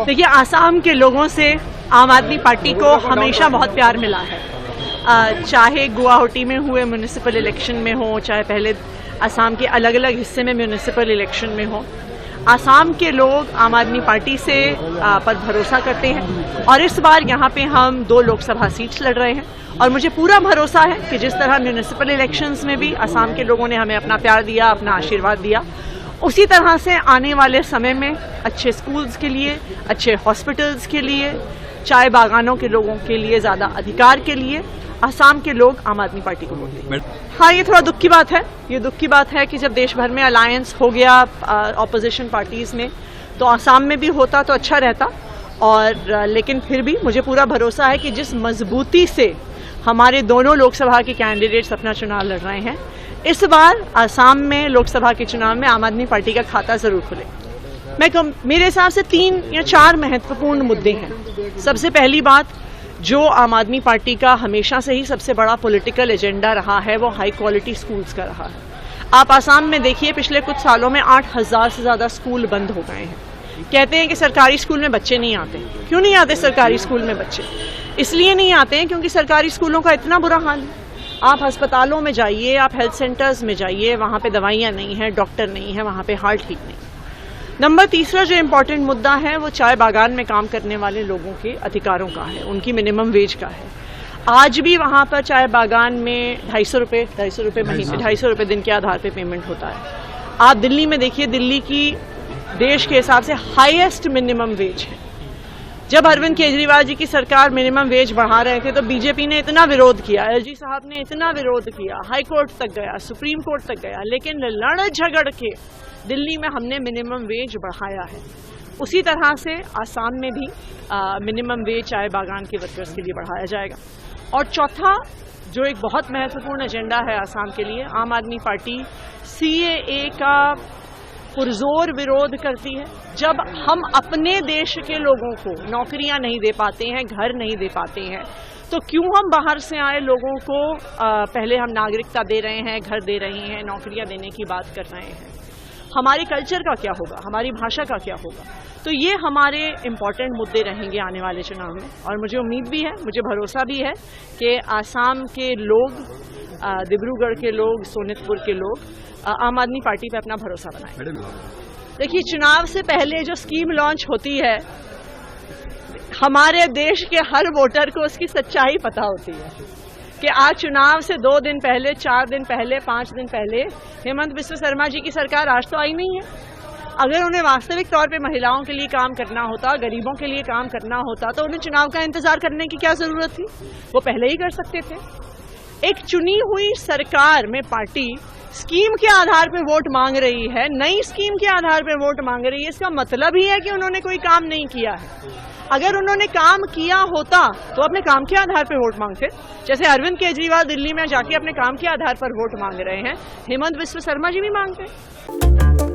देखिए, आसाम के लोगों से आम आदमी पार्टी को हमेशा बहुत प्यार मिला है। चाहे गुवाहाटी में हुए म्यूनिसिपल इलेक्शन में हो, चाहे पहले आसाम के अलग अलग हिस्से में म्यूनिसिपल इलेक्शन में हो, आसाम के लोग आम आदमी पार्टी से पर भरोसा करते हैं। और इस बार यहाँ पे हम 2 लोकसभा सीट्स लड़ रहे हैं और मुझे पूरा भरोसा है कि जिस तरह म्यूनिसिपल इलेक्शंस में भी आसाम के लोगों ने हमें अपना प्यार दिया, अपना आशीर्वाद दिया, उसी तरह से आने वाले समय में अच्छे स्कूल्स के लिए, अच्छे हॉस्पिटल्स के लिए, चाय बागानों के लोगों के लिए ज़्यादा अधिकार के लिए आसाम के लोग आम आदमी पार्टी को वोट देंगे। हाँ, ये थोड़ा दुख की बात है। ये दुख की बात है कि जब देश भर में अलायंस हो गया ऑपोजिशन पार्टीज़ में, तो आसाम में भी होता तो अच्छा रहता। और लेकिन फिर भी मुझे पूरा भरोसा है कि जिस मजबूती से हमारे दोनों लोकसभा के कैंडिडेट्स अपना चुनाव लड़ रहे हैं, इस बार आसाम में लोकसभा के चुनाव में आम आदमी पार्टी का खाता जरूर खुले। मेरे हिसाब से 3 या 4 महत्वपूर्ण मुद्दे हैं। सबसे पहली बात, जो आम आदमी पार्टी का हमेशा से ही सबसे बड़ा पॉलिटिकल एजेंडा रहा है, वो हाई क्वालिटी स्कूल्स का रहा है। आप आसाम में देखिए, पिछले कुछ सालों में 8,000 से ज़्यादा स्कूल बंद हो गए हैं। कहते हैं कि सरकारी स्कूल में बच्चे नहीं आते। क्यों नहीं आते सरकारी स्कूल में बच्चे? इसलिए नहीं आते हैं क्योंकि सरकारी स्कूलों का इतना बुरा हाल है। आप अस्पतालों में जाइए, आप हेल्थ सेंटर्स में जाइए, वहाँ पे दवाइयाँ नहीं हैं, डॉक्टर नहीं है, वहाँ पे हाल ठीक नहीं। नंबर तीसरा जो इम्पोर्टेंट मुद्दा है, वो चाय बागान में काम करने वाले लोगों के अधिकारों का है, उनकी मिनिमम वेज का है। आज भी वहाँ पर चाय बागान में 250 रुपये महीने, 250 रुपये दिन के आधार पे पेमेंट होता है। आप दिल्ली में देखिए, दिल्ली की देश के हिसाब से हाईएस्ट मिनिमम वेज है। जब अरविंद केजरीवाल जी की सरकार मिनिमम वेज बढ़ा रहे थे, तो बीजेपी ने इतना विरोध किया, एलजी साहब ने इतना विरोध किया, हाई कोर्ट तक गया, सुप्रीम कोर्ट तक गया, लेकिन लड़ झगड़ के दिल्ली में हमने मिनिमम वेज बढ़ाया है। उसी तरह से आसाम में भी मिनिमम वेज चाय बागान के वर्कर्स के लिए बढ़ाया जाएगा। और चौथा, जो एक बहुत महत्वपूर्ण एजेंडा है आसाम के लिए, आम आदमी पार्टी CAA का पुरजोर विरोध करती है। जब हम अपने देश के लोगों को नौकरियां नहीं दे पाते हैं, घर नहीं दे पाते हैं, तो क्यों हम बाहर से आए लोगों को पहले हम नागरिकता दे रहे हैं, घर दे रहे हैं, नौकरियां देने की बात कर रहे हैं? हमारे कल्चर का क्या होगा, हमारी भाषा का क्या होगा? तो ये हमारे इम्पॉर्टेंट मुद्दे रहेंगे आने वाले चुनाव में। और मुझे उम्मीद भी है, मुझे भरोसा भी है कि आसाम के लोग, डिब्रूगढ़ के लोग, सोनितपुर के लोग आम आदमी पार्टी पे अपना भरोसा बनाएंगे। देखिए, चुनाव से पहले जो स्कीम लॉन्च होती है, हमारे देश के हर वोटर को उसकी सच्चाई पता होती है कि आज चुनाव से 2 दिन पहले, 4 दिन पहले, 5 दिन पहले हेमंत बिस्वा शर्मा जी की सरकार आज तो आई नहीं है। अगर उन्हें वास्तविक तौर पे महिलाओं के लिए काम करना होता, गरीबों के लिए काम करना होता, तो उन्हें चुनाव का इंतजार करने की क्या जरूरत थी? वो पहले ही कर सकते थे। एक चुनी हुई सरकार में पार्टी स्कीम के आधार पे वोट मांग रही है, नई स्कीम के आधार पे वोट मांग रही है, इसका मतलब ही है कि उन्होंने कोई काम नहीं किया है। अगर उन्होंने काम किया होता तो अपने काम के आधार पर वोट मांगते। जैसे अरविंद केजरीवाल दिल्ली में जाके अपने काम के आधार पर वोट मांग रहे हैं, हेमंत बिस्वा शर्मा जी भी मांगते।